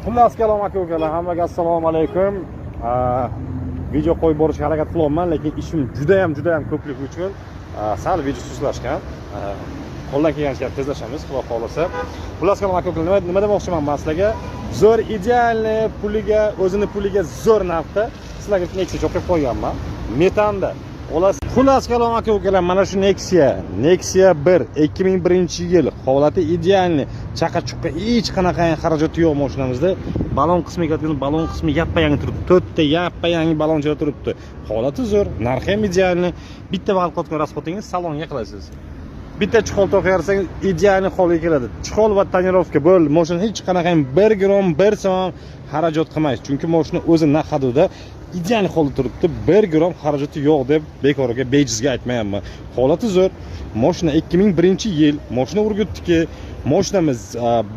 Xullas kalom aka-ukalar, hammaga assalomu alaykum. Video qo'yib borishga harakat qilyapman, lekin ishim juda ham ko'pligi uchun sal video sustlashgan. Qo'ldan kelgancha tezlashamiz, xudo xolasa. Xullas kalom aka-ukalar, nima demoqchiman men sizlarga? Zo'r idealni puliga, o'zini puliga zo'r narxda sizlarga Nexia cho'qib qo'yganman. Metanda. Xullas kalom aka-ukalar, mana shu Nexia 1 2001-yil holati idealni, chaqa-chuqqa hech qanaqa xarajati yo'q mashinamizda. Balon qismiga kelgan, balon qismi yappa-yangi turibdi. 4 ta yappa-yangi balonchalar turibdi. Holati zo'r, narxi ham idealni. Bitta valqotga rasxotingiz salonga qilasiz. Bitta chixol to'qiyarsangiz idealni holga keladi. Chixol va tonirovka bo'ldi. Mashina hech qanaqa 1 gram 1 so'm xarajat qilmaysiz. Chunki mashina o'zi naq hadida ideal holda turibdi. 1 gram xarajati yo'q deb bekorga bejizga aytmayapman. Holati zo'r. Mashina 2001-yil. Mashina Urgutniki. Mashinamiz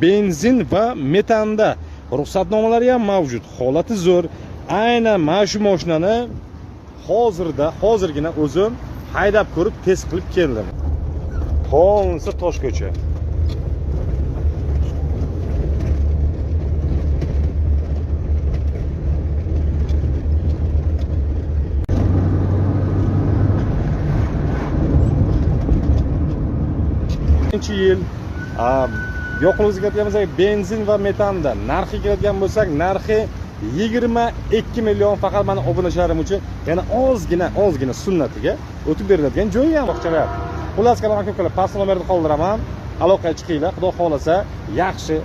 benzin va metanda. Ruxsatnomalari ham mavjud. Holati zo'r. Aynan mana shu mashinani hozirgina o'zim haydab ko'rib test qilib keldim. Polnisi Toshko'cha. Yil yo'qlig'iga kelgan bo'lsak, benzin va metanda narxi keladigan bo'lsak, narxi 22 million. Faqat meni obunachalarim uchun yana ozgina sunnatiga o'tib beriladigan joyi ham bor. Xullas kalom aka-ukalar, past nomerni qoldiraman. Aloqaga chiqinglar. Xudo xolasa, yaxshi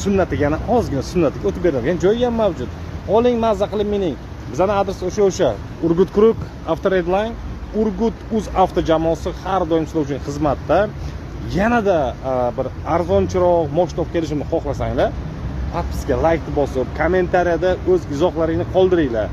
sunnatiga yana ozgina sunnatiga o'tib beriladigan joyi ham mavjud. Oling, mazza qilib mening. Bizning adres o'sha. Urgut Kruk Avtoredline, Urgut Uz avto jamoasi har doim sizlar uchun xizmatda. Yanada bir arzonchiroq mashina olib kelishimni xohlasanglar, podpiska, like bosib, kommentariyada o'z izohlaringizni qoldiringlar.